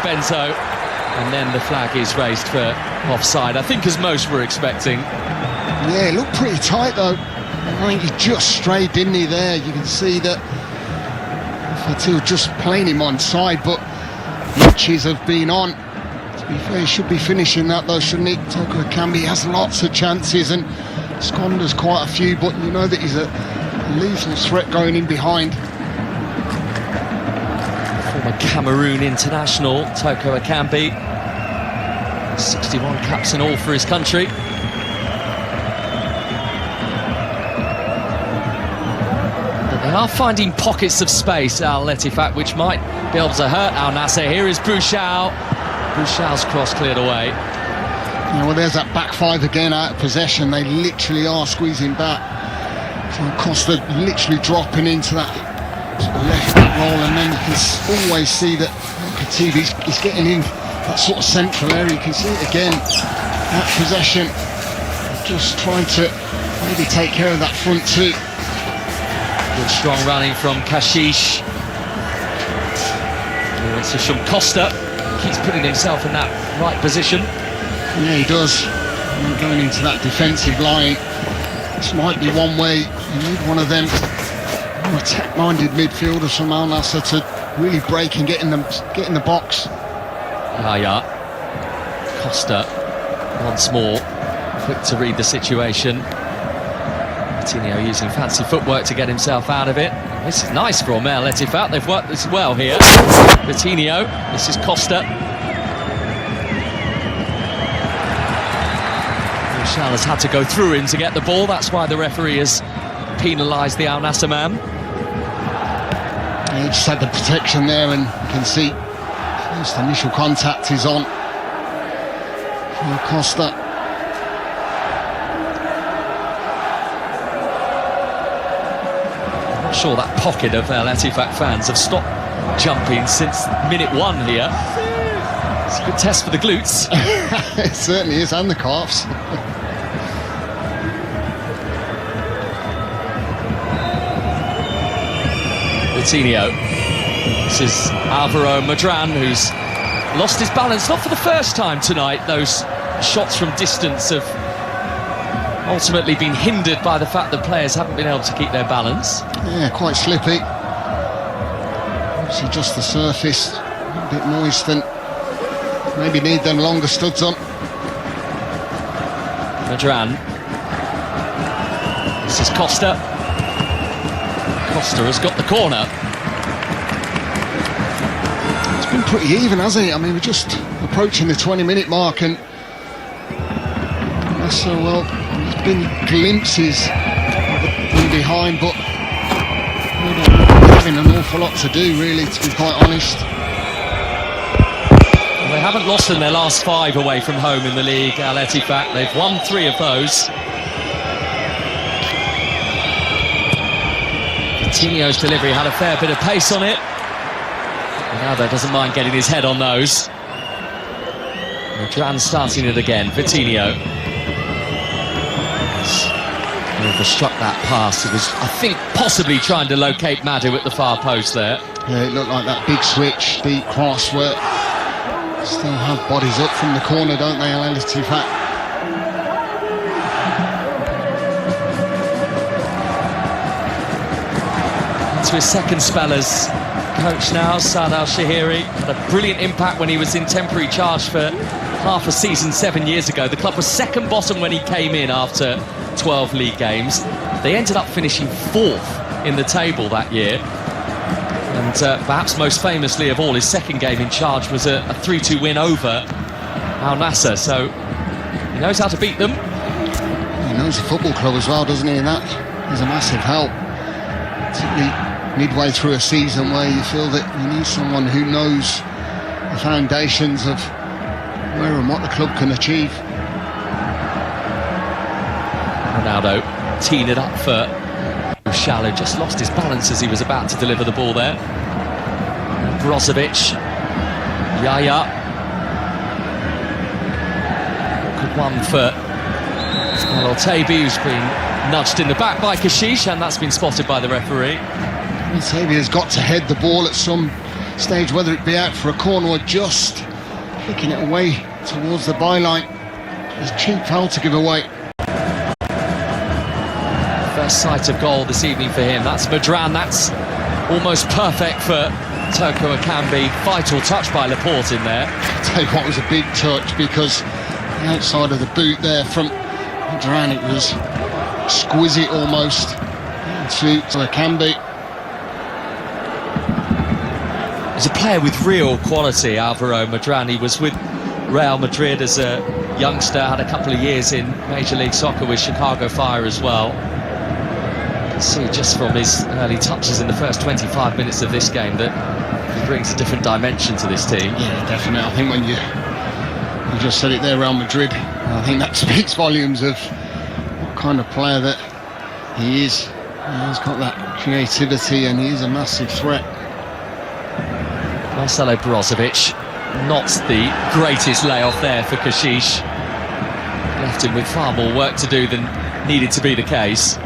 Bento, and then the flag is raised for offside, I think, as most were expecting. Yeah, it looked pretty tight though. I think he just strayed, didn't he, there? You can see that Fatil just playing him on side, but matches have been on. To be fair, he should be finishing that though, shouldn't he? Toko Ekambi has lots of chances and squanders quite a few, but you know that he's a lethal threat going in behind. Former Cameroon international, Toko Ekambi. 61 caps in all for his country. But they are finding pockets of space, Al Ettifaq, which might be able to hurt Al Nassr. Here is Bouchal. Bouchal's cross cleared away. Yeah, well, there's that back five again out of possession. They literally are squeezing back. So Costa literally dropping into that left back roll, and then you can always see that Khatib is getting in that sort of central area. You can see it again, that possession, just trying to maybe take care of that front two. Good strong running from Kashish. It's from Costa. Keeps putting himself in that right position. Yeah, he does. Going into that defensive line. This might be one way. You need one of them attack-minded midfielders from Al Nassr to really break and get in the box. Costa once more, quick to read the situation. Coutinho using fancy footwork to get himself out of it. This is nice for Al Ettifaq. They've worked this well here. Coutinho, this is Costa. Bouchal has had to go through him to get the ball. That's why the referee has penalised the Al Nassr man. He just had the protection there, and you can see first initial contact is on for Costa. I'm not sure that pocket of Al Ettifaq fans have stopped jumping since minute one here. It's a good test for the glutes. It certainly is, and the calves. Coutinho. This is Alvaro Madran, who's lost his balance, not for the first time tonight. Those shots from distance have ultimately been hindered by the fact that players haven't been able to keep their balance. Yeah, quite slippy. Obviously just the surface, a bit moist, and maybe need them longer studs on. Madran. This is Costa. Costa has got the corner. It's been pretty even, hasn't it? I mean, we're just approaching the 20-minute mark, and so well, there's been glimpses from behind, but we're having an awful lot to do, really, to be quite honest. Well, they haven't lost in their last 5 away from home in the league, Al Ettifaq. They've won 3 of those. Coutinho's delivery had a fair bit of pace on it. Ronaldo doesn't mind getting his head on those. Madran starting it again. Coutinho. Whoever struck that pass, it was, I think, possibly trying to locate Madu at the far post there. Yeah, it looked like that big switch, deep cross, where still have bodies up from the corner, don't they, Al Ettifaq? To his second spell as coach now, Saad Al-Shahiri. Had a brilliant impact when he was in temporary charge for half a season 7 years ago. The club was second bottom when he came in after 12 league games. They ended up finishing 4th in the table that year. And perhaps most famously of all, his second game in charge was a 3-2 win over Al Nassr. So he knows how to beat them. He knows the football club as well, doesn't he? And that is a massive help. Particularly midway through a season where you feel that you need someone who knows the foundations of where and what the club can achieve. Ronaldo teeing it up for Bouchal, who just lost his balance as he was about to deliver the ball there. Brozovic, Yaya. Good one for Al-Otaibi, who's been nudged in the back by Kashish, and that's been spotted by the referee. Al-Otaibi has got to head the ball at some stage, whether it be out for a corner or just flicking it away towards the byline. It's a cheap foul to give away. First sight of goal this evening for him. That's Madran. That's almost perfect for Toko Akambi. Vital touch by Laporte in there. I'll tell you what, was a big touch, because the outside of the boot there from Madran, it was exquisite almost to Akambi. He's a player with real quality, Alvaro Madran. He was with Real Madrid as a youngster, had a couple of years in Major League Soccer with Chicago Fire as well. You can see just from his early touches in the first 25 minutes of this game that he brings a different dimension to this team. Yeah, definitely. I think when you just said it there, Real Madrid, I think that speaks volumes of what kind of player that he is. He's got that creativity and he is a massive threat. Marcelo Brozovic, not the greatest layoff there for Kashish. Left him with far more work to do than needed to be the case.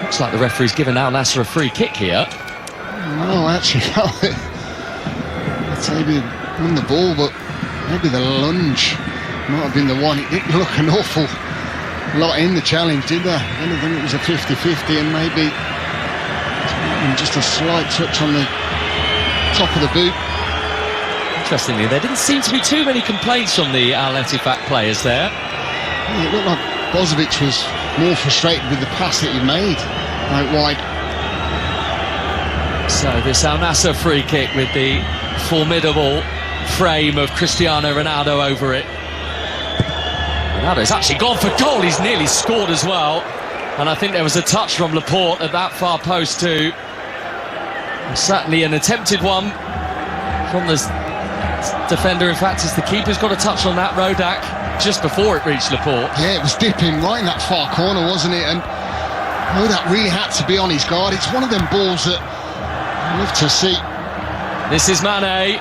Looks like the referee's given Al Nassr a free kick here. No, actually, I'd say he won the ball, but maybe the lunge might have been the one. It didn't look an awful lot in the challenge, did there? I don't think it was a 50-50, and maybe just a slight touch on the top of the boot. Interestingly, there didn't seem to be too many complaints from the Al Ettifaq players there. Yeah, it looked like Brozovic was more frustrated with the pass that he made out wide. So this Al Nassr free kick with the formidable frame of Cristiano Ronaldo over it. Ronaldo's actually gone for goal. He's nearly scored as well. And I think there was a touch from Laporte at that far post too. And certainly an attempted one from the defender. In fact, as the keeper's got a touch on that, Rodak, just before it reached Laporte. Yeah, it was dipping right in that far corner, wasn't it? And Rodak really had to be on his guard. It's one of them balls that I love to see. This is Mane.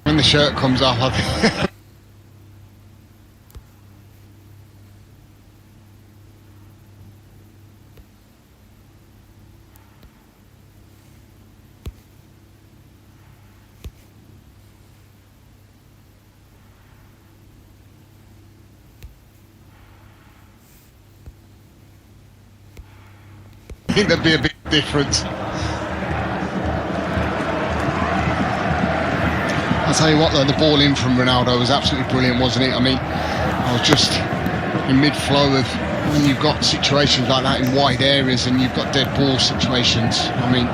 When the shirt comes off, I think. I think there'd be a big difference. I'll tell you what though, the ball in from Ronaldo was absolutely brilliant, wasn't it? I mean, I was just in mid-flow of when you've got situations like that in wide areas and you've got dead ball situations. I mean,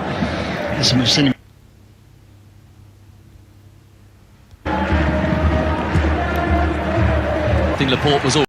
listen, we've seen him. I think Laporte was